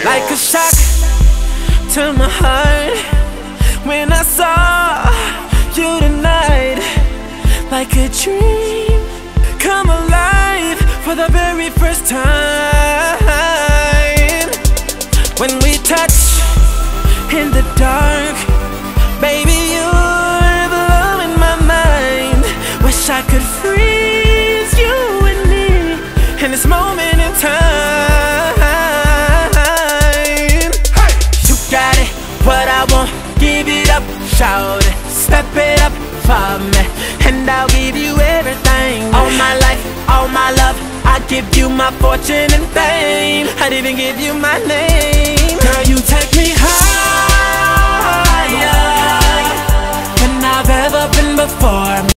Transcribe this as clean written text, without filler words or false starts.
Like a shock to my heart when I saw you tonight. Like a dream come alive for the very first time. When we touch in the dark, baby, you're the love in my mind. Wish I could freeze you and me in this moment in time. Hey! You got it, what I want, give it up, shout it, step it up for me, and I'll give you everything. All my life, all my love, I give you my fortune and fame. I'd even give you my name.